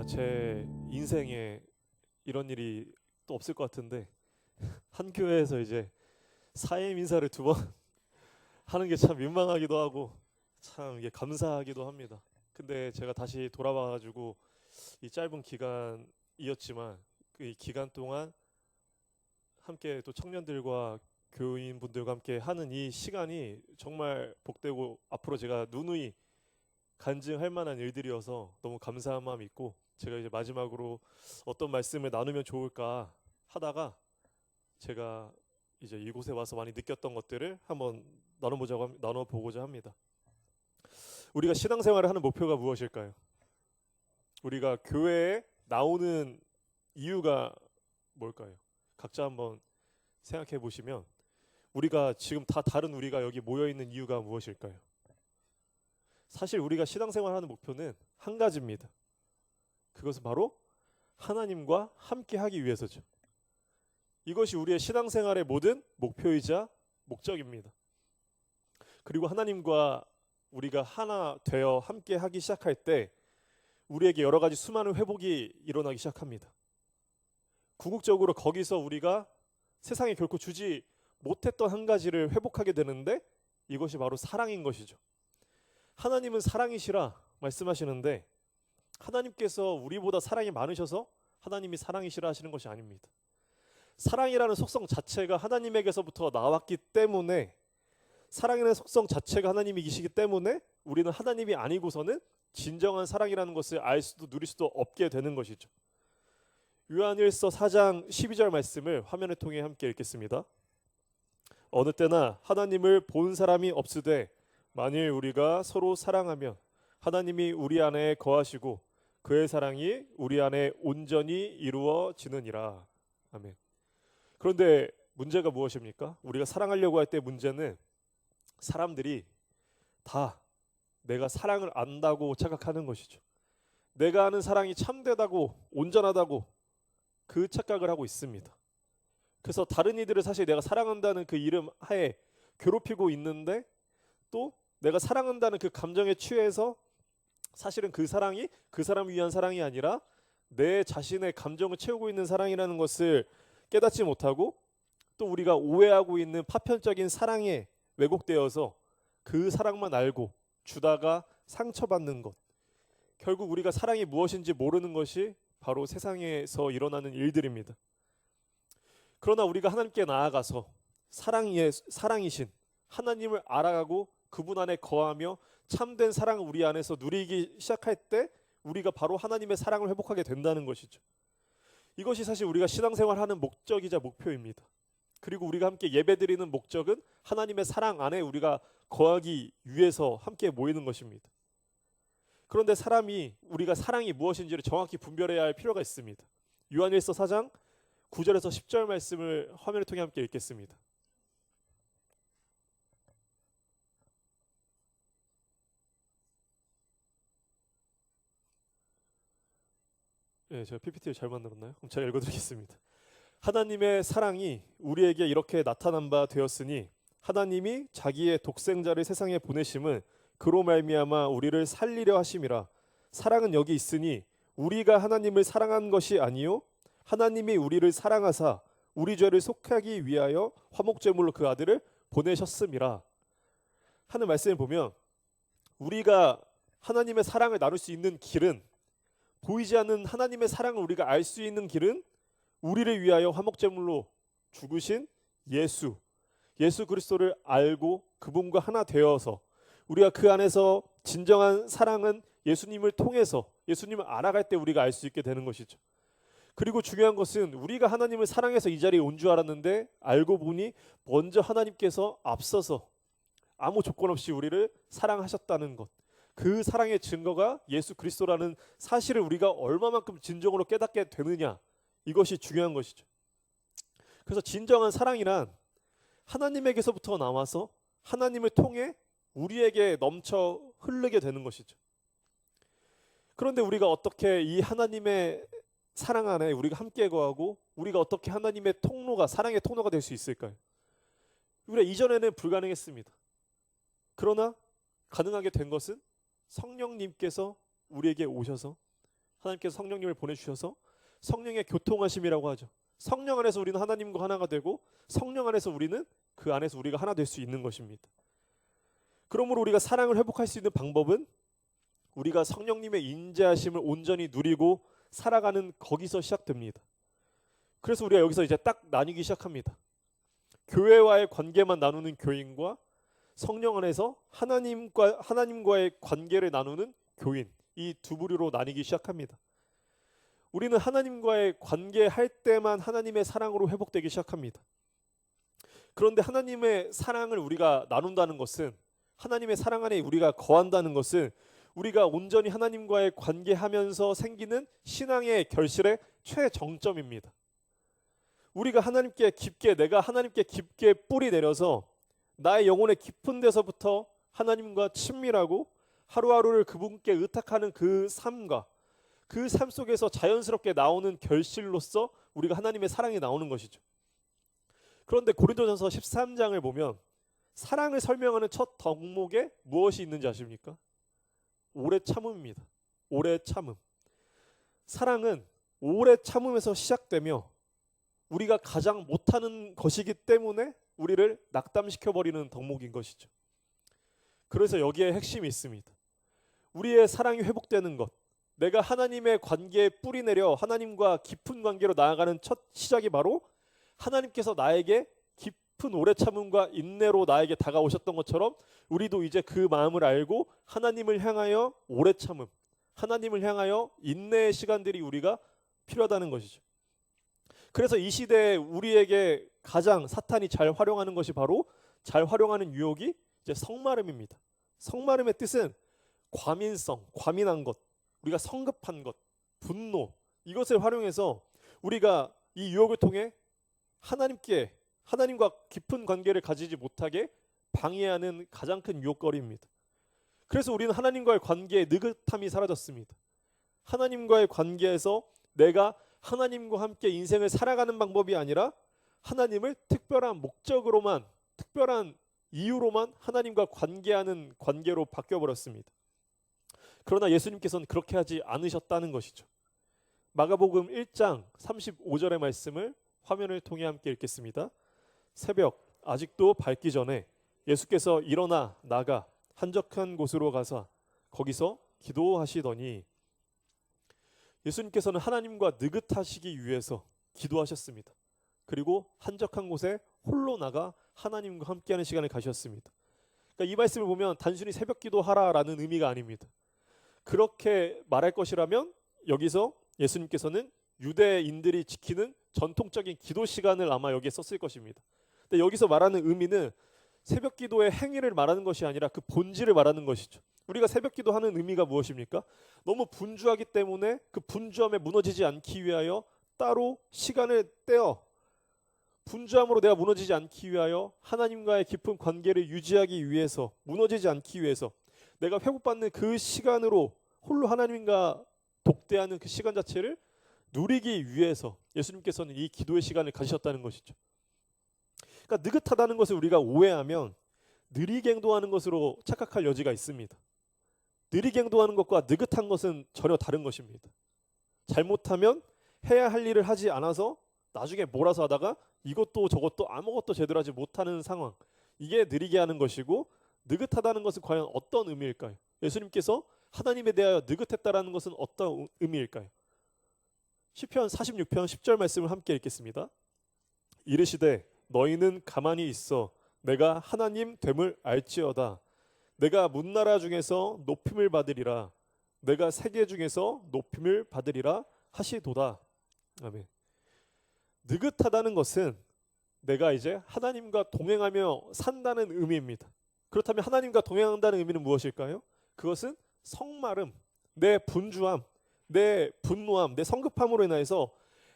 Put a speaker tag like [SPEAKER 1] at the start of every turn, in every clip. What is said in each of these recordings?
[SPEAKER 1] 제 인생에 이런 일이 또 없을 것 같은데 한 교회에서 이제 사임 인사를 두 번 하는 게 참 민망하기도 하고 참 이게 감사하기도 합니다. 근데 제가 다시 돌아와가지고 이 짧은 기간이었지만 그 이 기간 동안 함께 또 청년들과 교인분들과 함께 하는 이 시간이 정말 복되고 앞으로 제가 누누이 간증할 만한 일들이어서 너무 감사한 마음이 있고, 제가 이제 마지막으로 어떤 말씀을 나누면 좋을까 하다가 제가 이제 이곳에 와서 많이 느꼈던 것들을 한번 나눠보고자 합니다. 우리가 신앙생활을 하는 목표가 무엇일까요? 우리가 교회에 나오는 이유가 뭘까요? 각자 한번 생각해 보시면 우리가 지금 다 다른 우리가 여기 모여 있는 이유가 무엇일까요? 사실 우리가 신앙생활 하는 목표는 한 가지입니다. 그것은 바로 하나님과 함께 하기 위해서죠. 이것이 우리의 신앙생활의 모든 목표이자 목적입니다. 그리고 하나님과 우리가 하나 되어 함께 하기 시작할 때 우리에게 여러 가지 수많은 회복이 일어나기 시작합니다. 궁극적으로 거기서 우리가 세상에 결코 주지 못했던 한 가지를 회복하게 되는데 이것이 바로 사랑인 것이죠. 하나님은 사랑이시라 말씀하시는데 하나님께서 우리보다 사랑이 많으셔서 하나님이 사랑이시라 하시는 것이 아닙니다. 사랑이라는 속성 자체가 하나님에게서부터 나왔기 때문에, 사랑이라는 속성 자체가 하나님이시기 때문에 우리는 하나님이 아니고서는 진정한 사랑이라는 것을 알 수도 누릴 수도 없게 되는 것이죠. 요한일서 4장 12절 말씀을 화면을 통해 함께 읽겠습니다. 어느 때나 하나님을 본 사람이 없으되 만일 우리가 서로 사랑하면 하나님이 우리 안에 거하시고 그의 사랑이 우리 안에 온전히 이루어지느니라. 아멘. 그런데 문제가 무엇입니까? 우리가 사랑하려고 할 때 문제는 사람들이 다 내가 사랑을 안다고 착각하는 것이죠. 내가 아는 사랑이 참되다고 온전하다고 그 착각을 하고 있습니다. 그래서 다른 이들을 사실 내가 사랑한다는 그 이름 하에 괴롭히고 있는데, 또 내가 사랑한다는 그 감정에 취해서 사실은 그 사랑이 그 사람을 위한 사랑이 아니라 내 자신의 감정을 채우고 있는 사랑이라는 것을 깨닫지 못하고, 또 우리가 오해하고 있는 파편적인 사랑에 왜곡되어서 그 사랑만 알고 주다가 상처받는 것, 결국 우리가 사랑이 무엇인지 모르는 것이 바로 세상에서 일어나는 일들입니다. 그러나 우리가 하나님께 나아가서 사랑이신 하나님을 알아가고 그분 안에 거하며 참된 사랑을 우리 안에서 누리기 시작할 때 우리가 바로 하나님의 사랑을 회복하게 된다는 것이죠. 이것이 사실 우리가 신앙생활하는 목적이자 목표입니다. 그리고 우리가 함께 예배드리는 목적은 하나님의 사랑 안에 우리가 거하기 위해서 함께 모이는 것입니다. 그런데 우리가 사랑이 무엇인지를 정확히 분별해야 할 필요가 있습니다. 요한일서 4장 9절에서 10절 말씀을 화면을 통해 함께 읽겠습니다. 네, 제가 PPT를 잘 만들었나요? 그럼 제가 읽어드리겠습니다. 하나님의 사랑이 우리에게 이렇게 나타난 바 되었으니 하나님이 자기의 독생자를 세상에 보내심은 그로 말미암아 우리를 살리려 하심이라. 사랑은 여기 있으니 우리가 하나님을 사랑한 것이 아니요 하나님이 우리를 사랑하사 우리 죄를 속하기 위하여 화목제물로 그 아들을 보내셨음이라 하는 말씀을 보면, 우리가 하나님의 사랑을 나눌 수 있는 길은, 보이지 않는 하나님의 사랑을 우리가 알 수 있는 길은 우리를 위하여 화목제물로 죽으신 예수 그리스도를 알고 그분과 하나 되어서 우리가 그 안에서 진정한 사랑은 예수님을 통해서 예수님을 알아갈 때 우리가 알 수 있게 되는 것이죠. 그리고 중요한 것은 우리가 하나님을 사랑해서 이 자리에 온 줄 알았는데 알고 보니 먼저 하나님께서 앞서서 아무 조건 없이 우리를 사랑하셨다는 것, 그 사랑의 증거가 예수 그리스도라는 사실을 우리가 얼마만큼 진정으로 깨닫게 되느냐, 이것이 중요한 것이죠. 그래서 진정한 사랑이란 하나님에게서부터 나와서 하나님을 통해 우리에게 넘쳐 흐르게 되는 것이죠. 그런데 우리가 어떻게 이 하나님의 사랑 안에 우리가 함께 거하고 우리가 어떻게 하나님의 사랑의 통로가 될 수 있을까요? 우리가 이전에는 불가능했습니다. 그러나 가능하게 된 것은 성령님께서 우리에게 오셔서 하나님께서 성령님을 보내주셔서 성령의 교통하심이라고 하죠. 성령 안에서 우리는 하나님과 하나가 되고 성령 안에서 우리는 그 안에서 우리가 하나 될 수 있는 것입니다. 그러므로 우리가 사랑을 회복할 수 있는 방법은 우리가 성령님의 인자하심을 온전히 누리고 살아가는 거기서 시작됩니다. 그래서 우리가 여기서 이제 딱 나뉘기 시작합니다. 교회와의 관계만 나누는 교인과 성령 안에서 하나님과의 관계를 나누는 교인, 이 두 부류로 나뉘기 시작합니다. 우리는 하나님과의 관계할 때만 하나님의 사랑으로 회복되기 시작합니다. 그런데 하나님의 사랑을 우리가 나눈다는 것은, 하나님의 사랑 안에 우리가 거한다는 것은 우리가 온전히 하나님과의 관계하면서 생기는 신앙의 결실의 최정점입니다. 우리가 내가 하나님께 깊게 뿌리 내려서 나의 영혼의 깊은 데서부터 하나님과 친밀하고 하루하루를 그분께 의탁하는 그 삶과 그 삶 속에서 자연스럽게 나오는 결실로서 우리가 하나님의 사랑이 나오는 것이죠. 그런데 고린도전서 13장을 보면 사랑을 설명하는 첫 덕목에 무엇이 있는지 아십니까? 오래 참음입니다. 오래 참음. 사랑은 오래 참음에서 시작되며 우리가 가장 못하는 것이기 때문에 우리를 낙담시켜버리는 덕목인 것이죠. 그래서 여기에 핵심이 있습니다. 우리의 사랑이 회복되는 것, 내가 하나님의 관계에 뿌리 내려 하나님과 깊은 관계로 나아가는 첫 시작이 바로 하나님께서 나에게 깊은 오래 참음과 인내로 나에게 다가오셨던 것처럼 우리도 이제 그 마음을 알고 하나님을 향하여 오래 참음, 하나님을 향하여 인내의 시간들이 우리가 필요하다는 것이죠. 그래서 이 시대에 우리에게 가장 사탄이 잘 활용하는 것이 바로 잘 활용하는 유혹이 이제 성마름입니다. 성마름의 뜻은 과민성, 과민한 것, 우리가 성급한 것, 분노, 이것을 활용해서 우리가 이 유혹을 통해 하나님과 깊은 관계를 가지지 못하게 방해하는 가장 큰 유혹거리입니다. 그래서 우리는 하나님과의 관계에 느긋함이 사라졌습니다. 하나님과의 관계에서 내가 하나님과 함께 인생을 살아가는 방법이 아니라 하나님을 특별한 목적으로만, 특별한 이유로만 하나님과 관계하는 관계로 바뀌어버렸습니다. 그러나 예수님께서는 그렇게 하지 않으셨다는 것이죠. 마가복음 1장 35절의 말씀을 화면을 통해 함께 읽겠습니다. 새벽 아직도 밝기 전에 예수께서 일어나 나가 한적한 곳으로 가서 거기서 기도하시더니, 예수님께서는 하나님과 느긋하시기 위해서 기도하셨습니다. 그리고 한적한 곳에 홀로 나가 하나님과 함께하는 시간을 가셨습니다. 그러니까 이 말씀을 보면 단순히 새벽 기도하라라는 의미가 아닙니다. 그렇게 말할 것이라면 여기서 예수님께서는 유대인들이 지키는 전통적인 기도 시간을 아마 여기에 썼을 것입니다. 근데 여기서 말하는 의미는 새벽 기도의 행위를 말하는 것이 아니라 그 본질을 말하는 것이죠. 우리가 새벽 기도하는 의미가 무엇입니까? 너무 분주하기 때문에 그 분주함에 무너지지 않기 위하여 따로 시간을 떼어, 분주함으로 내가 무너지지 않기 위하여 하나님과의 깊은 관계를 유지하기 위해서, 무너지지 않기 위해서 내가 회복받는 그 시간으로 홀로 하나님과 독대하는 그 시간 자체를 누리기 위해서 예수님께서는 이 기도의 시간을 가지셨다는 것이죠. 그러니까 느긋하다는 것을 우리가 오해하면 느리게 행동하는 것으로 착각할 여지가 있습니다. 느리게 행동하는 것과 느긋한 것은 전혀 다른 것입니다. 잘못하면 해야 할 일을 하지 않아서 나중에 몰아서 하다가 이것도 저것도 아무것도 제대로 하지 못하는 상황, 이게 느리게 하는 것이고, 느긋하다는 것은 과연 어떤 의미일까요? 예수님께서 하나님에 대하여 느긋했다라는 것은 어떤 의미일까요? 시편 46편 10절 말씀을 함께 읽겠습니다. 이르시되 너희는 가만히 있어 내가 하나님 됨을 알지어다. 내가 문나라 중에서 높임을 받으리라. 내가 세계 중에서 높임을 받으리라 하시도다. 아멘. 느긋하다는 것은 내가 이제 하나님과 동행하며 산다는 의미입니다. 그렇다면 하나님과 동행한다는 의미는 무엇일까요? 그것은 성마름, 내 분주함, 내 분노함, 내 성급함으로 인해서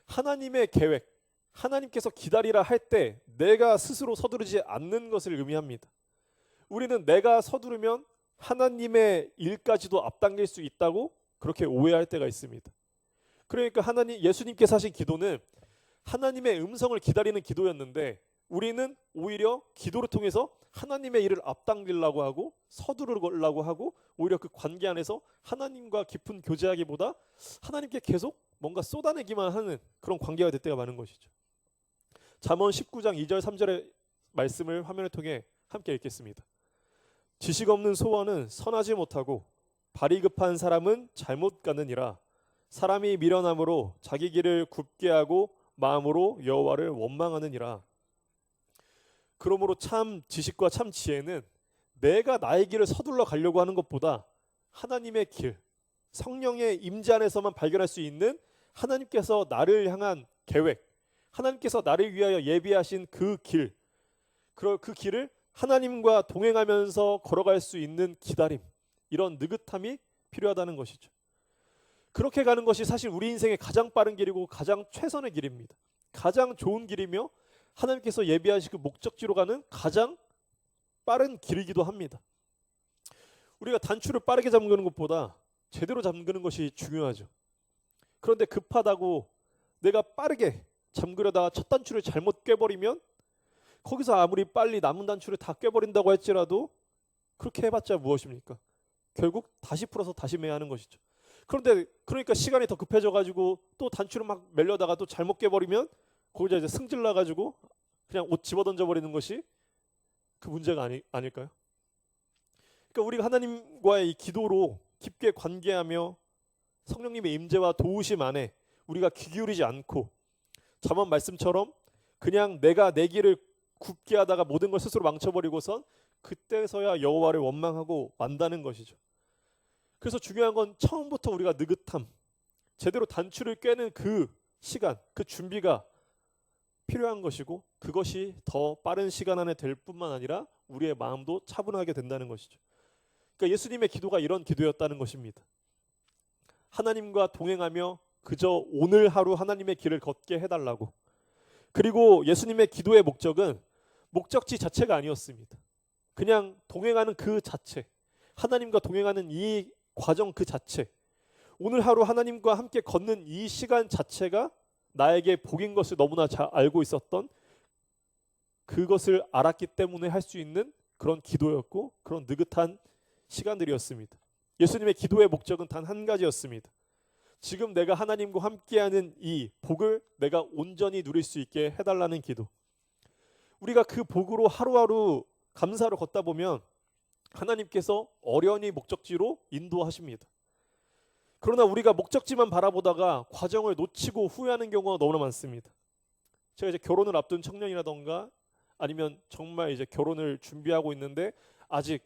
[SPEAKER 1] 하나님의 계획, 하나님께서 기다리라 할 때 내가 스스로 서두르지 않는 것을 의미합니다. 우리는 내가 서두르면 하나님의 일까지도 앞당길 수 있다고 그렇게 오해할 때가 있습니다. 그러니까 예수님께서 하신 기도는 하나님의 음성을 기다리는 기도였는데 우리는 오히려 기도를 통해서 하나님의 일을 앞당기려고 하고 서두르려고 하고 오히려 그 관계 안에서 하나님과 깊은 교제하기보다 하나님께 계속 뭔가 쏟아내기만 하는 그런 관계가 될 때가 많은 것이죠. 잠언 19장 2절 3절의 말씀을 화면을 통해 함께 읽겠습니다. 지식 없는 소원은 선하지 못하고 발이 급한 사람은 잘못 가느니라. 사람이 미련함으로 자기 길을 굽게 하고 마음으로 여호와를 원망하느니라. 그러므로 참 지식과 참 지혜는 내가 나의 길을 서둘러 가려고 하는 것보다 하나님의 길, 성령의 임재 안에서만 발견할 수 있는 하나님께서 나를 향한 계획, 하나님께서 나를 위하여 예비하신 그 길, 그 길을 하나님과 동행하면서 걸어갈 수 있는 기다림, 이런 느긋함이 필요하다는 것이죠. 그렇게 가는 것이 사실 우리 인생의 가장 빠른 길이고 가장 최선의 길입니다. 가장 좋은 길이며 하나님께서 예비하신 그 목적지로 가는 가장 빠른 길이기도 합니다. 우리가 단추를 빠르게 잠그는 것보다 제대로 잠그는 것이 중요하죠. 그런데 급하다고 내가 빠르게 잠그려다가 첫 단추를 잘못 꿰버리면 거기서 아무리 빨리 남은 단추를 다 꿰버린다고 할지라도 그렇게 해봤자 무엇입니까? 결국 다시 풀어서 다시 매야 하는 것이죠. 그런데 그러니까 시간이 더 급해져 가지고 또 단추를 막 매려다가 또 잘못 꿰버리면 거기서 이제 승질 나가지고 그냥 옷 집어던져 버리는 것이 그 문제가 아닐까요? 그러니까 우리가 하나님과의 이 기도로 깊게 관계하며 성령님의 임재와 도우심 안에 우리가 귀 기울이지 않고 잠언 말씀처럼 그냥 내가 내 길을 굽게 하다가 모든 걸 스스로 망쳐버리고선 그때서야 여호와를 원망하고 만다는 것이죠. 그래서 중요한 건 처음부터 우리가 느긋함, 제대로 단추를 꿰는 그 시간, 그 준비가 필요한 것이고 그것이 더 빠른 시간 안에 될 뿐만 아니라 우리의 마음도 차분하게 된다는 것이죠. 그러니까 예수님의 기도가 이런 기도였다는 것입니다. 하나님과 동행하며 그저 오늘 하루 하나님의 길을 걷게 해달라고. 그리고 예수님의 기도의 목적은 목적지 자체가 아니었습니다. 그냥 동행하는 그 자체, 하나님과 동행하는 이 과정 그 자체, 오늘 하루 하나님과 함께 걷는 이 시간 자체가 나에게 복인 것을 너무나 잘 알고 있었던, 그것을 알았기 때문에 할 수 있는 그런 기도였고 그런 느긋한 시간들이었습니다. 예수님의 기도의 목적은 단 한 가지였습니다. 지금 내가 하나님과 함께하는 이 복을 내가 온전히 누릴 수 있게 해달라는 기도. 우리가 그 복으로 하루하루 감사로 걷다 보면 하나님께서 어련히 목적지로 인도하십니다. 그러나 우리가 목적지만 바라보다가 과정을 놓치고 후회하는 경우가 너무나 많습니다. 제가 이제 결혼을 앞둔 청년이라던가 아니면 정말 이제 결혼을 준비하고 있는데 아직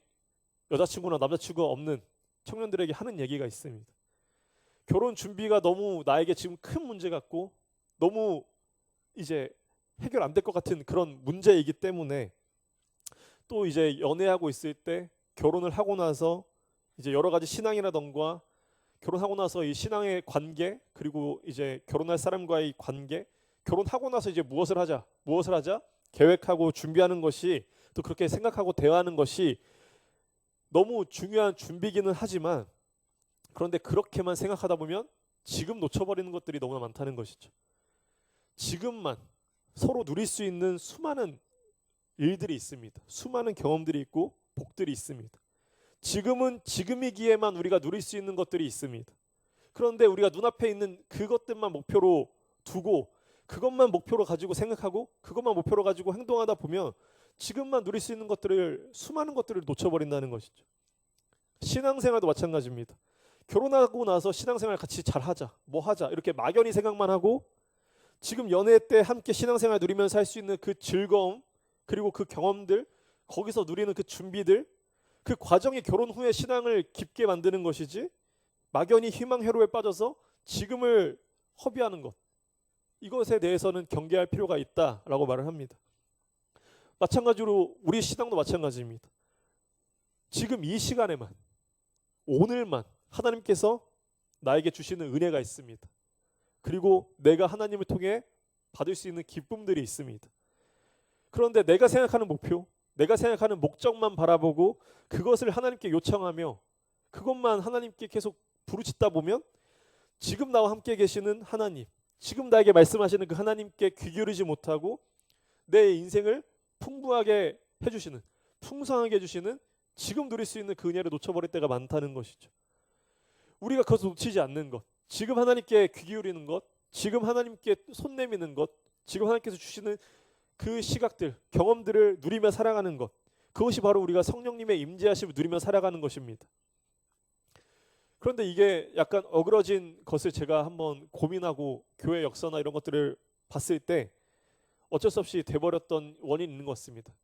[SPEAKER 1] 여자친구나 남자친구가 없는 청년들에게 하는 얘기가 있습니다. 결혼 준비가 너무 나에게 지금 큰 문제 같고 너무 이제 해결 안 될 것 같은 그런 문제이기 때문에 또 이제 연애하고 있을 때 결혼을 하고 나서 이제 여러 가지 신앙이라던가 결혼하고 나서 이 신앙의 관계 그리고 이제 결혼할 사람과의 관계, 결혼하고 나서 이제 무엇을 하자 계획하고 준비하는 것이, 또 그렇게 생각하고 대화하는 것이 너무 중요한 준비기는 하지만, 그런데 그렇게만 생각하다 보면 지금 놓쳐버리는 것들이 너무나 많다는 것이죠. 지금만 서로 누릴 수 있는 수많은 일들이 있습니다. 수많은 경험들이 있고 복들이 있습니다. 지금은 지금이기에만 우리가 누릴 수 있는 것들이 있습니다. 그런데 우리가 눈앞에 있는 그것들만 목표로 두고 그것만 목표로 가지고 생각하고 그것만 목표로 가지고 행동하다 보면 지금만 누릴 수 있는 것들을, 수많은 것들을 놓쳐버린다는 것이죠. 신앙생활도 마찬가지입니다. 결혼하고 나서 신앙생활 같이 잘하자, 뭐 하자 이렇게 막연히 생각만 하고 지금 연애 때 함께 신앙생활 누리면서 할 수 있는 그 즐거움 그리고 그 경험들, 거기서 누리는 그 준비들, 그 과정이 결혼 후에 신앙을 깊게 만드는 것이지 막연히 희망 회로에 빠져서 지금을 허비하는 것, 이것에 대해서는 경계할 필요가 있다라고 말을 합니다. 마찬가지로 우리 신앙도 마찬가지입니다. 지금 이 시간에만, 오늘만 하나님께서 나에게 주시는 은혜가 있습니다. 그리고 내가 하나님을 통해 받을 수 있는 기쁨들이 있습니다. 그런데 내가 생각하는 목표, 내가 생각하는 목적만 바라보고 그것을 하나님께 요청하며 그것만 하나님께 계속 부르짖다 보면 지금 나와 함께 계시는 하나님, 지금 나에게 말씀하시는 그 하나님께 귀 기울이지 못하고 내 인생을 풍부하게 해주시는, 풍성하게 해주시는, 지금 누릴 수 있는 그 은혜를 놓쳐버릴 때가 많다는 것이죠. 우리가 그것을 놓치지 않는 것, 지금 하나님께 귀 기울이는 것, 지금 하나님께 손 내미는 것, 지금 하나님께서 주시는 그 시각들, 경험들을 누리며 살아가는 것, 그것이 바로 우리가 성령님의 임재하심을 누리며 살아가는 것입니다. 그런데 이게 약간 어그러진 것을 제가 한번 고민하고 교회 역사나 이런 것들을 봤을 때 어쩔 수 없이 돼버렸던 원인이 있는 것 같습니다.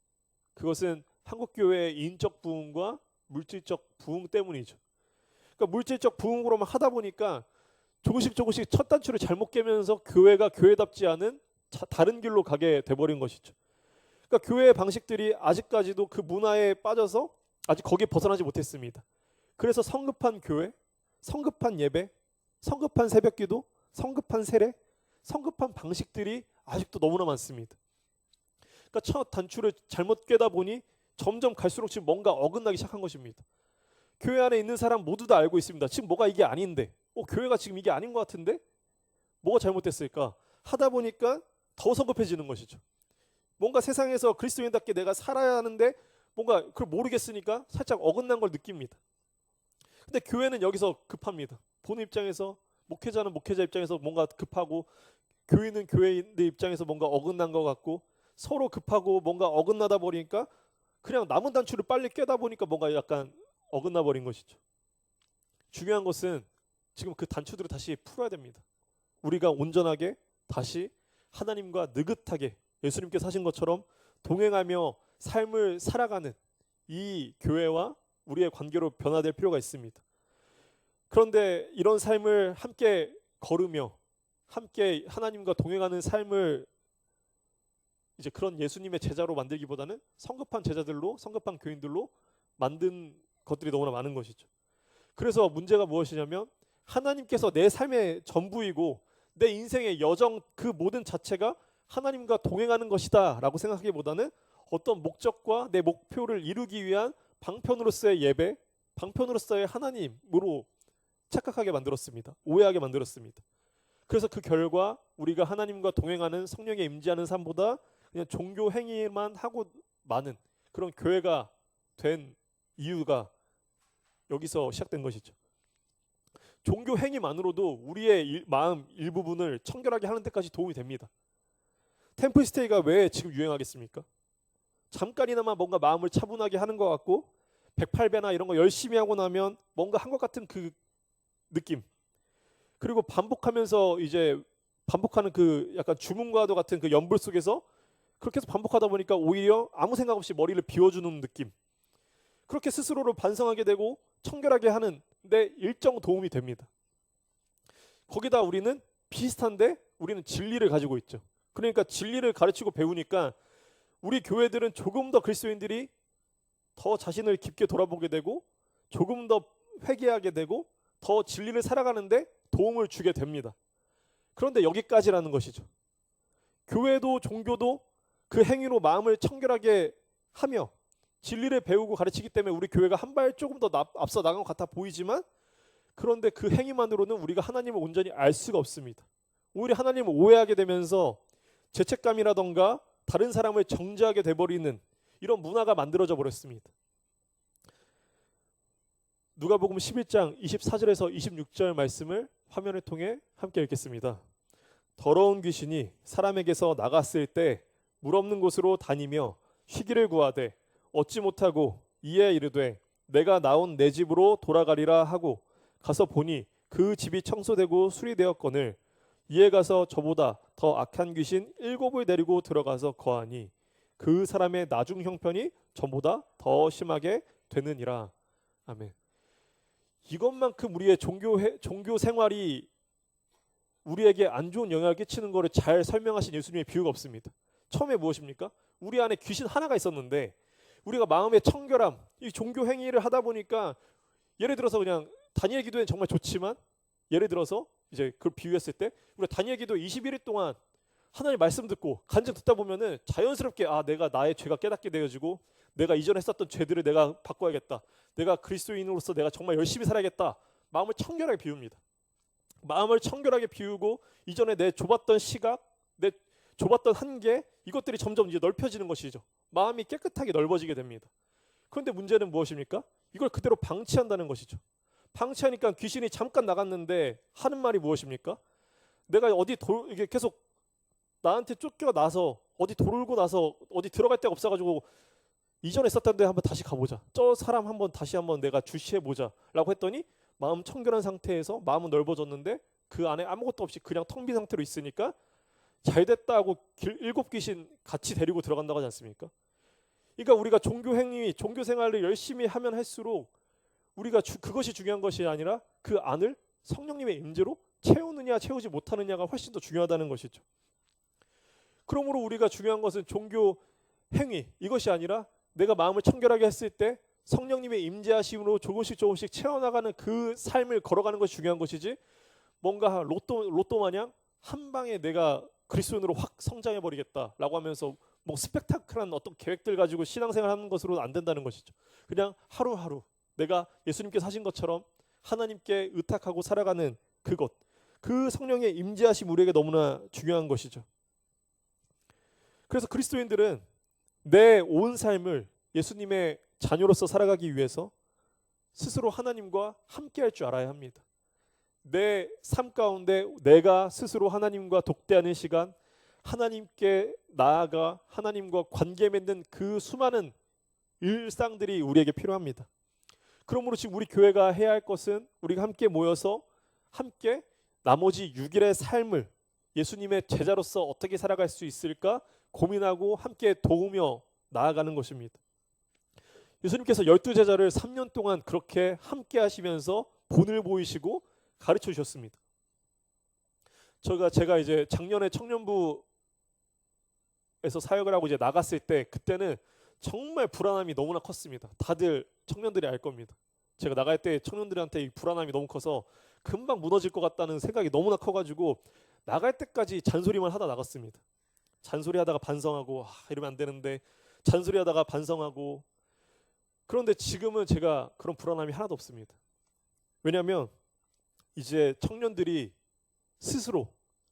[SPEAKER 1] 그것은 한국교회의 인적 부흥과 물질적 부흥 때문이죠. 그러니까 물질적 부흥으로만 하다 보니까 조금씩 첫 단추를 잘못 깨면서 교회가 교회답지 않은 다른 길로 가게 돼버린 것이죠. 그러니까 교회의 방식들이 아직까지도 그 문화에 빠져서 아직 거기에 벗어나지 못했습니다. 그래서 성급한 교회, 성급한 예배, 성급한 새벽기도, 성급한 세례, 성급한 방식들이 아직도 너무나 많습니다. 그러니까 첫 단추를 잘못 깨다 보니 점점 갈수록 지금 뭔가 어긋나기 시작한 것입니다. 교회 안에 있는 사람 모두 다 알고 있습니다. 지금 뭐가 이게 아닌데, 교회가 지금 이게 아닌 것 같은데 뭐가 잘못됐을까 하다 보니까 더 성급해지는 것이죠. 뭔가 세상에서 그리스도인답게 내가 살아야 하는데 뭔가 그걸 모르겠으니까 살짝 어긋난 걸 느낍니다. 근데 교회는 여기서 급합니다. 보는 입장에서, 목회자는 목회자 입장에서 뭔가 급하고, 교인은 교회인들 입장에서 뭔가 어긋난 것 같고, 서로 급하고 뭔가 어긋나다 보니까 그냥 남은 단추를 빨리 깨다 보니까 뭔가 약간 어긋나 버린 것이죠. 중요한 것은 지금 그 단추들을 다시 풀어야 됩니다. 우리가 온전하게 다시 하나님과 느긋하게 예수님께서 하신 것처럼 동행하며 삶을 살아가는 이 교회와 우리의 관계로 변화될 필요가 있습니다. 그런데 이런 삶을 함께 걸으며 함께 하나님과 동행하는 삶을 이제 그런 예수님의 제자로 만들기보다는 성급한 제자들로, 성급한 교인들로 만든 것들이 너무나 많은 것이죠. 그래서 문제가 무엇이냐면 하나님께서 내 삶의 전부이고 내 인생의 여정 그 모든 자체가 하나님과 동행하는 것이다 라고 생각하기보다는 어떤 목적과 내 목표를 이루기 위한 방편으로서의 예배, 방편으로서의 하나님으로 착각하게 만들었습니다. 오해하게 만들었습니다. 그래서 그 결과 우리가 하나님과 동행하는 성령의 임재하는 삶보다 그냥 종교 행위만 하고 많은 그런 교회가 된 이유가 여기서 시작된 것이죠. 종교 행위만으로도 우리의 마음 일부분을 청결하게 하는 데까지 도움이 됩니다. 템플스테이가 왜 지금 유행하겠습니까? 잠깐이나마 뭔가 마음을 차분하게 하는 것 같고 108배나 이런 거 열심히 하고 나면 뭔가 한 것 같은 그 느낌, 그리고 반복하면서 이제 반복하는 그 약간 주문과도 같은 그 연불 속에서 그렇게 해서 반복하다 보니까 오히려 아무 생각 없이 머리를 비워주는 느낌, 그렇게 스스로를 반성하게 되고 청결하게 하는 데 일정 도움이 됩니다. 거기다 우리는 비슷한데 우리는 진리를 가지고 있죠. 그러니까 진리를 가르치고 배우니까 우리 교회들은 조금 더 그리스도인들이 더 자신을 깊게 돌아보게 되고 조금 더 회개하게 되고 더 진리를 살아가는데 도움을 주게 됩니다. 그런데 여기까지라는 것이죠. 교회도 종교도 그 행위로 마음을 청결하게 하며 진리를 배우고 가르치기 때문에 우리 교회가 한 발 조금 더 앞서 나간 것 같아 보이지만, 그런데 그 행위만으로는 우리가 하나님을 온전히 알 수가 없습니다. 오히려 하나님을 오해하게 되면서 죄책감이라던가 다른 사람을 정죄하게 돼버리는 이런 문화가 만들어져 버렸습니다. 누가복음 11장 24절에서 26절 말씀을 화면을 통해 함께 읽겠습니다. 더러운 귀신이 사람에게서 나갔을 때 물 없는 곳으로 다니며 쉬기를 구하되 얻지 못하고 이에 이르되 내가 나온 내 집으로 돌아가리라 하고 가서 보니 그 집이 청소되고 수리되었거늘 이에 가서 저보다 더 악한 귀신 7을 데리고 들어가서 거하니 그 사람의 나중 형편이 전보다 더 심하게 되느니라. 아멘. 이것만큼 우리의 종교 생활이 우리에게 안 좋은 영향을 끼치는 것을 잘 설명하신 예수님의 비유가 없습니다. 처음에 무엇입니까? 우리 안에 귀신 하나가 있었는데 우리가 마음의 청결함, 이 종교 행위를 하다 보니까 예를 들어서 그냥 다니엘 기도는 정말 좋지만 예를 들어서 이제 그걸 비유했을 때 우리가 다니엘 기도 21일 동안 하나님 말씀 듣고 간증 듣다 보면은 자연스럽게 내가 나의 죄가 깨닫게 되어지고 내가 이전에 했었던 죄들을 내가 바꿔야겠다. 내가 그리스도인으로서 내가 정말 열심히 살아야겠다. 마음을 청결하게 비웁니다. 마음을 청결하게 비우고 이전에 내 좁았던 시각, 내 좁았던 한계, 이것들이 점점 이제 넓혀지는 것이죠. 마음이 깨끗하게 넓어지게 됩니다. 그런데 문제는 무엇입니까? 이걸 그대로 방치한다는 것이죠. 방치하니까 귀신이 잠깐 나갔는데 하는 말이 무엇입니까? 내가 이게 계속 나한테 쫓겨나서 어디 돌고 나서 어디 들어갈 데가 없어가지고 이전에 있었던 데 한번 다시 가보자. 저 사람 다시 한번 내가 주시해보자 라고 했더니 마음 청결한 상태에서 마음은 넓어졌는데 그 안에 아무것도 없이 그냥 텅 빈 상태로 있으니까 잘됐다 하고 7 귀신 같이 데리고 들어간다고 하지 않습니까? 그러니까 우리가 종교 행위, 종교 생활을 열심히 하면 할수록 우리가 그것이 중요한 것이 아니라 그 안을 성령님의 임재로 채우느냐 채우지 못하느냐가 훨씬 더 중요하다는 것이죠. 그러므로 우리가 중요한 것은 종교 행위, 이것이 아니라 내가 마음을 청결하게 했을 때 성령님의 임재하심으로 조금씩 채워나가는 그 삶을 걸어가는 것이 중요한 것이지, 뭔가 로또 마냥 한 방에 내가 그리스도인으로 확 성장해버리겠다라고 하면서 뭐 스펙타클한 어떤 계획들 가지고 신앙생활 하는 것으로는 안 된다는 것이죠. 그냥 하루하루 내가 예수님께서 하신 것처럼 하나님께 의탁하고 살아가는 그것, 그 성령의 임재하심 우리에게 너무나 중요한 것이죠. 그래서 그리스도인들은 내 온 삶을 예수님의 자녀로서 살아가기 위해서 스스로 하나님과 함께 할 줄 알아야 합니다. 내 삶 가운데 내가 스스로 하나님과 독대하는 시간, 하나님께 나아가 하나님과 관계 맺는 그 수많은 일상들이 우리에게 필요합니다. 그러므로 지금 우리 교회가 해야 할 것은 우리가 함께 모여서 함께 나머지 6일의 삶을 예수님의 제자로서 어떻게 살아갈 수 있을까 고민하고 함께 도우며 나아가는 것입니다. 예수님께서 12제자를 3년 동안 그렇게 함께 하시면서 본을 보이시고 가르쳐 주셨습니다. 제가 이제 작년에 청년부에서 사역을 하고 이제 나갔을 때, 그때는 정말 불안함이 너무나 컸습니다. 다들 청년들이 알 겁니다. 제가 나갈 때 청년들한테 이 불안함이 너무 커서 금방 무너질 것 같다는 생각이 너무나 커가지고 나갈 때까지 잔소리만 하다 나갔습니다. 잔소리하다가 반성하고 이러면 안 되는데, 잔소리하다가 반성하고. 그런데 지금은 제가 그런 불안함이 하나도 없습니다. 왜냐하면 이제 청년들이 스스로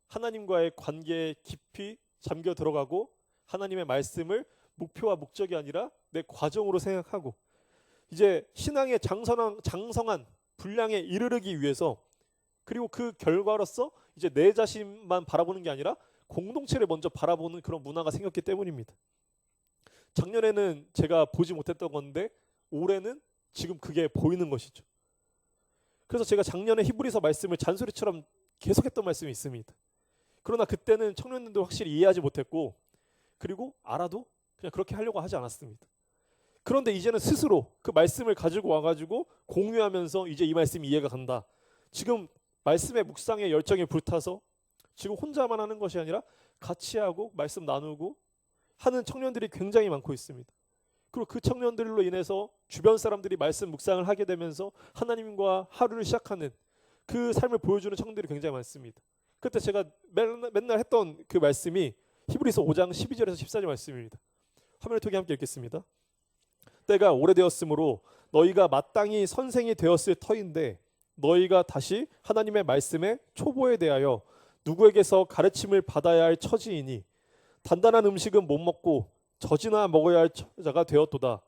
[SPEAKER 1] 하나님과의 관계에 깊이 잠겨 들어가고 하나님의 말씀을 목표와 목적이 아니라 내 과정으로 생각하고 이제 신앙의 장성한 분량에 이르르기 위해서, 그리고 그 결과로서 이제 내 자신만 바라보는 게 아니라 공동체를 먼저 바라보는 그런 문화가 생겼기 때문입니다. 작년에는 제가 보지 못했던 건데 올해는 지금 그게 보이는 것이죠. 그래서 제가 작년에 히브리서 말씀을 잔소리처럼 계속했던 말씀이 있습니다. 그러나 그때는 청년들도 확실히 이해하지 못했고, 그리고 알아도 그냥 그렇게 하려고 하지 않았습니다. 그런데 이제는 스스로 그 말씀을 가지고 와가지고 공유하면서 이제 이 말씀이 이해가 간다. 지금 말씀의 묵상에 열정이 불타서 지금 혼자만 하는 것이 아니라 같이 하고 말씀 나누고 하는 청년들이 굉장히 많고 있습니다. 그리고 그 청년들로 인해서 주변 사람들이 말씀 묵상을 하게 되면서 하나님과 하루를 시작하는 그 삶을 보여주는 청년들이 굉장히 많습니다. 그때 제가 맨날 했던 그 말씀이 히브리서 5장 12절에서 14절 말씀입니다. 화면을 통해 함께 읽겠습니다. 때가 오래되었으므로 너희가 마땅히 선생이 되었을 터인데 너희가 다시 하나님의 말씀의 초보에 대하여 누구에게서 가르침을 받아야 할 처지이니 단단한 음식은 못 먹고 젖이나 먹어야 할 자가 되었도다.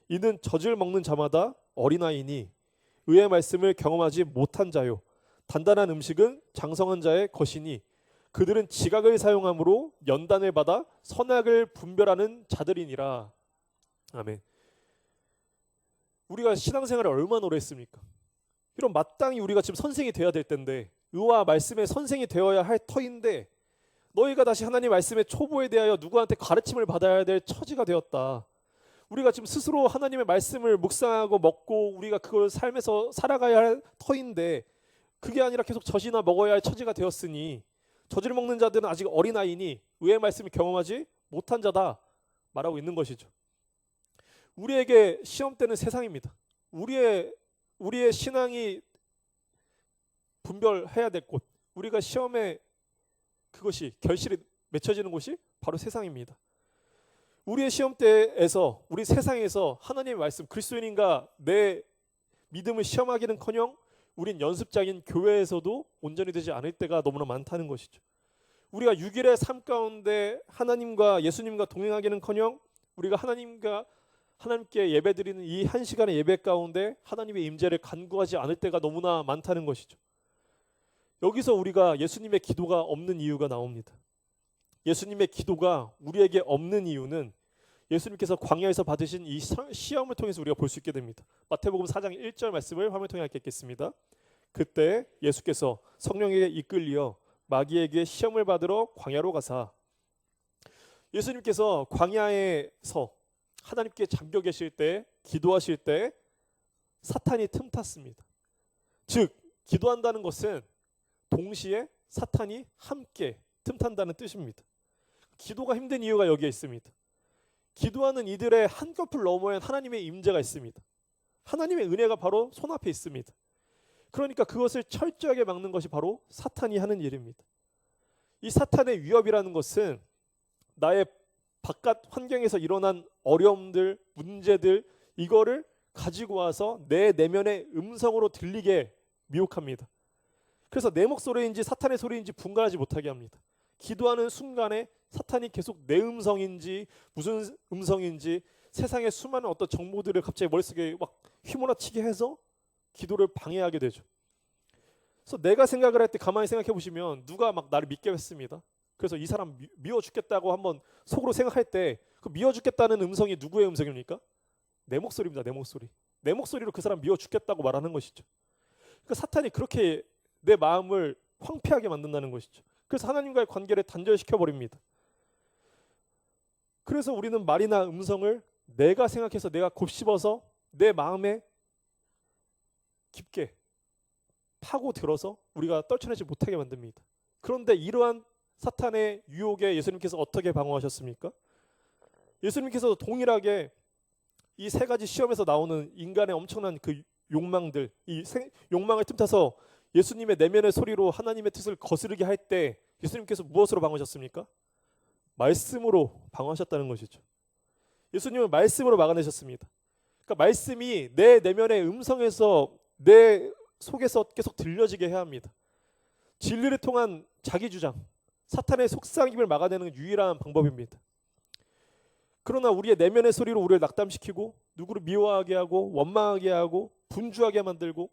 [SPEAKER 1] 이는 젖을 먹는 자마다 어린아이니 의의 말씀을 경험하지 못한 자요. 단단한 음식은 장성한 자의 것이니 그들은 지각을 사용함으로 연단을 받아 선악을 분별하는 자들이니라. 아멘. 우리가 신앙생활을 얼마나 오래 했습니까? 이런 마땅히 우리가 지금 선생이 되어야 될 텐데, 의와 말씀의 선생이 되어야 할 터인데 너희가 다시 하나님 말씀의 초보에 대하여 누구한테 가르침을 받아야 될 처지가 되었다. 우리가 지금 스스로 하나님의 말씀을 묵상하고 먹고 우리가 그걸 삶에서 살아가야 할 터인데 그게 아니라 계속 젖이나 먹어야 할 처지가 되었으니 젖을 먹는 자들은 아직 어린아이니 의의 말씀을 경험하지 못한 자다 말하고 있는 것이죠. 우리에게 시험 때는 세상입니다. 우리의 신앙이 분별해야 될 곳, 우리가 시험에 그것이 결실이 맺혀지는 곳이 바로 세상입니다. 우리의 시험대에서, 우리 세상에서 하나님의 말씀, 그리스도인인가 내 믿음을 시험하기는커녕 우린 연습장인 교회에서도 온전히 되지 않을 때가 너무나 많다는 것이죠. 우리가 6일의 삶 가운데 하나님과 예수님과 동행하기는커녕 우리가 하나님께 예배드리는 이 한 시간의 예배 가운데 하나님의 임재를 간구하지 않을 때가 너무나 많다는 것이죠. 여기서 우리가 예수님의 기도가 없는 이유가 나옵니다. 예수님의 기도가 우리에게 없는 이유는 예수님께서 광야에서 받으신 이 시험을 통해서 우리가 볼 수 있게 됩니다. 마태복음 4장 1절 말씀을 화면 통해 읽겠습니다. 그때 예수께서 성령에게 이끌려 마귀에게 시험을 받으러 광야로 가사, 예수님께서 광야에서 하나님께 잠겨 계실 때, 기도하실 때 사탄이 틈탔습니다. 즉 기도한다는 것은 동시에 사탄이 함께 틈탄다는 뜻입니다. 기도가 힘든 이유가 여기에 있습니다. 기도하는 이들의 한꺼풀 너머엔 하나님의 임재가 있습니다. 하나님의 은혜가 바로 손앞에 있습니다. 그러니까 그것을 철저하게 막는 것이 바로 사탄이 하는 일입니다. 이 사탄의 위협이라는 것은 나의 바깥 환경에서 일어난 어려움들, 문제들, 이거를 가지고 와서 내 내면의 음성으로 들리게 미혹합니다. 그래서 내 목소리인지 사탄의 소리인지 분간하지 못하게 합니다. 기도하는 순간에 사탄이 계속 내 음성인지 무슨 음성인지 세상의 수많은 어떤 정보들을 갑자기 머릿속에 막 휘몰아치게 해서 기도를 방해하게 되죠. 그래서 내가 생각을 할 때 가만히 생각해 보시면 누가 막 나를 믿게 했습니다. 그래서 이 사람 미워 죽겠다고 한번 속으로 생각할 때 그 미워 죽겠다는 음성이 누구의 음성입니까? 내 목소리입니다. 내 목소리. 내 목소리로 그 사람 미워 죽겠다고 말하는 것이죠. 그러니까 사탄이 그렇게 내 마음을 황폐하게 만든다는 것이죠. 그래서 하나님과의 관계를 단절시켜 버립니다. 그래서 우리는 말이나 음성을 내가 생각해서 내가 곱씹어서 내 마음에 깊게 파고들어서 우리가 떨쳐내지 못하게 만듭니다. 그런데 이러한 사탄의 유혹에 예수님께서 어떻게 방어하셨습니까? 예수님께서도 동일하게 이 세 가지 시험에서 나오는 인간의 엄청난 그 욕망들, 욕망을 틈타서 예수님의 내면의 소리로 하나님의 뜻을 거스르게 할 때 예수님께서 무엇으로 방어하셨습니까? 말씀으로 방어하셨다는 것이죠. 예수님은 말씀으로 막아내셨습니다. 그러니까 말씀이 내 내면의 음성에서 내 속에서 계속 들려지게 해야 합니다. 진리를 통한 자기 주장, 사탄의 속삭임을 막아내는 유일한 방법입니다. 그러나 우리의 내면의 소리로 우리를 낙담시키고 누구를 미워하게 하고 원망하게 하고 분주하게 만들고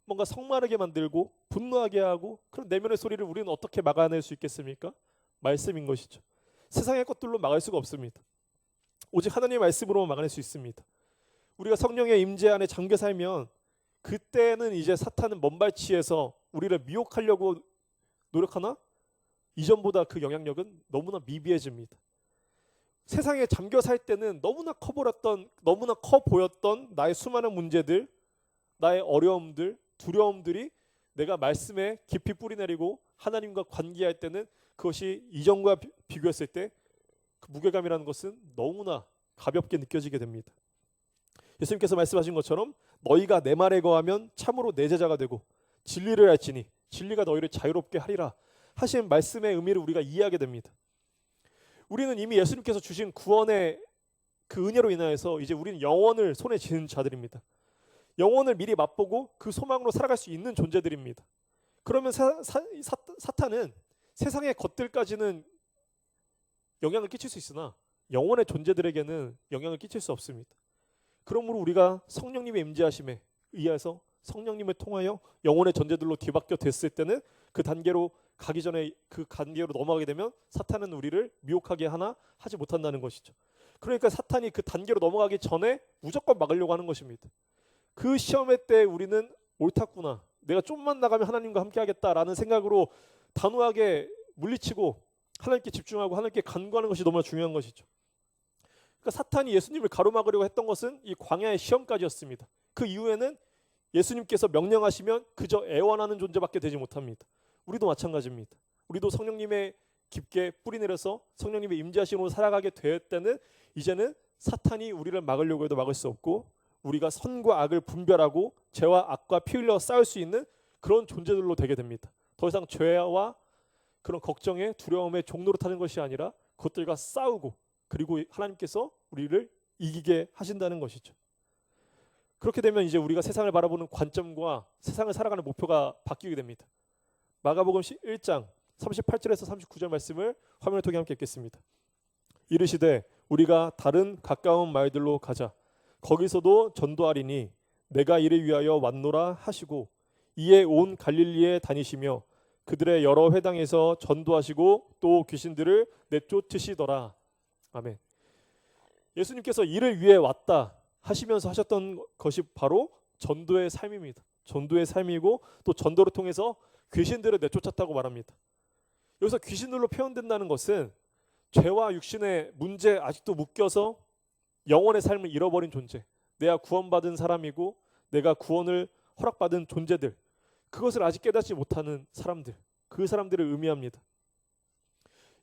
[SPEAKER 1] 뭔가 성마르게 만들고 분노하게 하고 그런 내면의 소리를 우리는 어떻게 막아낼 수 있겠습니까? 말씀인 것이죠. 세상의 것들로 막을 수가 없습니다. 오직 하나님의 말씀으로만 막아낼 수 있습니다. 우리가 성령의 임재 안에 잠겨 살면 그때는 이제 사탄은 먼발치에서 우리를 미혹하려고 노력하나 이전보다 그 영향력은 너무나 미비해집니다. 세상에 잠겨 살 때는 너무나 커 보였던 나의 수많은 문제들, 나의 어려움들, 두려움들이 내가 말씀에 깊이 뿌리내리고 하나님과 관계할 때는 그것이 이전과 비교했을 때 그 무게감이라는 것은 너무나 가볍게 느껴지게 됩니다. 예수님께서 말씀하신 것처럼 너희가 내 말에 거하면 참으로 내 제자가 되고 진리를 알지니 진리가 너희를 자유롭게 하리라 하신 말씀의 의미를 우리가 이해하게 됩니다. 우리는 이미 예수님께서 주신 구원의 그 은혜로 인하여서 이제 우리는 영원을 손에 쥐는 자들입니다. 영원을 미리 맛보고 그 소망으로 살아갈 수 있는 존재들입니다. 그러면 사탄은 세상의 것들까지는 영향을 끼칠 수 있으나 영원의 존재들에게는 영향을 끼칠 수 없습니다. 그러므로 우리가 성령님의 임재하심에 의해서 성령님을 통하여 영혼의 존재들로 뒤바뀌어 됐을 때는 그 단계로 가기 전에 그 단계로 넘어가게 되면 사탄은 우리를 미혹하게 하나 하지 못한다는 것이죠. 그러니까 사탄이 그 단계로 넘어가기 전에 무조건 막으려고 하는 것입니다. 그 시험의 때 우리는 옳았구나, 내가 좀만 나가면 하나님과 함께 하겠다라는 생각으로 단호하게 물리치고 하나님께 집중하고 하나님께 간구하는 것이 너무나 중요한 것이죠. 그러니까 사탄이 예수님을 가로막으려고 했던 것은 이 광야의 시험까지였습니다. 그 이후에는 예수님께서 명령하시면 그저 애원하는 존재밖에 되지 못합니다. 우리도 마찬가지입니다. 우리도 성령님의 깊게 뿌리내려서 성령님의 임재하심으로 살아가게 될 때는 이제는 사탄이 우리를 막으려고 해도 막을 수 없고 우리가 선과 악을 분별하고 죄와 악과 피 흘려 싸울 수 있는 그런 존재들로 되게 됩니다. 더 이상 죄와 그런 걱정에 두려움에 종로로 타는 것이 아니라 그것들과 싸우고 그리고 하나님께서 우리를 이기게 하신다는 것이죠. 그렇게 되면 이제 우리가 세상을 바라보는 관점과 세상을 살아가는 목표가 바뀌게 됩니다. 마가복음 1장 38절에서 39절 말씀을 화면을 통해 함께 읽겠습니다. 이르시되 우리가 다른 가까운 마을들로 가자. 거기서도 전도하리니 내가 이를 위하여 왔노라 하시고 이에 온 갈릴리에 다니시며 그들의 여러 회당에서 전도하시고 또 귀신들을 내쫓으시더라. 아멘. 예수님께서 이를 위해 왔다 하시면서 하셨던 것이 바로 전도의 삶입니다. 전도의 삶이고 또 전도를 통해서 귀신들을 내쫓았다고 말합니다. 여기서 귀신들로 표현된다는 것은 죄와 육신의 문제 아직도 묶여서 영혼의 삶을 잃어버린 존재, 내가 구원받은 사람이고 내가 구원을 허락받은 존재들, 그것을 아직 깨닫지 못하는 사람들, 그 사람들을 의미합니다.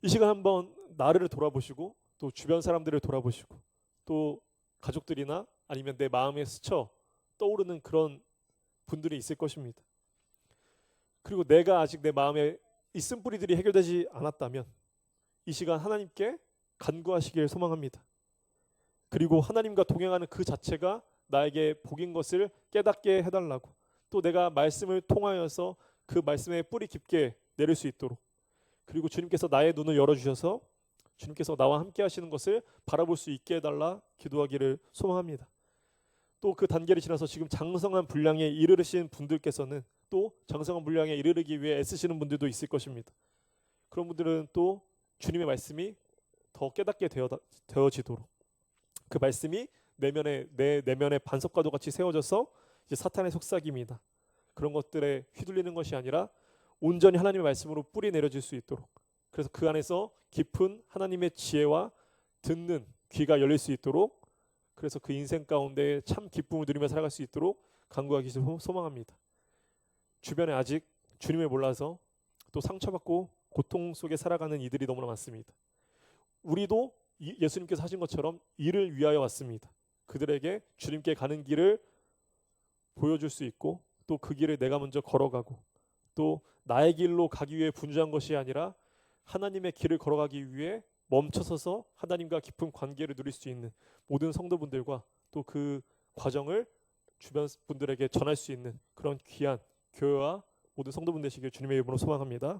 [SPEAKER 1] 이 시간 한번 나를 돌아보시고 또 주변 사람들을 돌아보시고 또 가족들이나 아니면 내 마음에 스쳐 떠오르는 그런 분들이 있을 것입니다. 그리고 내가 아직 내 마음에 이 쓴뿌리들이 해결되지 않았다면 이 시간 하나님께 간구하시길 소망합니다. 그리고 하나님과 동행하는 그 자체가 나에게 복인 것을 깨닫게 해달라고, 또 내가 말씀을 통하여서 그 말씀에 뿌리 깊게 내릴 수 있도록, 그리고 주님께서 나의 눈을 열어주셔서 주님께서 나와 함께 하시는 것을 바라볼 수 있게 해달라 기도하기를 소망합니다. 또 그 단계를 지나서 지금 장성한 분량에 이르르신 분들께서는 또 장성한 분량에 이르르기 위해 애쓰시는 분들도 있을 것입니다. 그런 분들은 또 주님의 말씀이 더 깨닫게 되어지도록, 그 말씀이 내 내면의 반석과도 같이 세워져서 이제 사탄의 속삭임이다, 그런 것들에 휘둘리는 것이 아니라 온전히 하나님의 말씀으로 뿌리 내려질 수 있도록, 그래서 그 안에서 깊은 하나님의 지혜와 듣는 귀가 열릴 수 있도록, 그래서 그 인생 가운데 참 기쁨을 누리며 살아갈 수 있도록 간구하기 소망합니다. 주변에 아직 주님을 몰라서 또 상처받고 고통 속에 살아가는 이들이 너무나 많습니다. 우리도 예수님께서 하신 것처럼 이를 위하여 왔습니다. 그들에게 주님께 가는 길을 보여줄 수 있고 또 그 길을 내가 먼저 걸어가고 또 나의 길로 가기 위해 분주한 것이 아니라 하나님의 길을 걸어가기 위해 멈춰서서 하나님과 깊은 관계를 누릴 수 있는 모든 성도분들과 또 그 과정을 주변 분들에게 전할 수 있는 그런 귀한 교회와 모든 성도분 되시길 주님의 이름으로 소망합니다.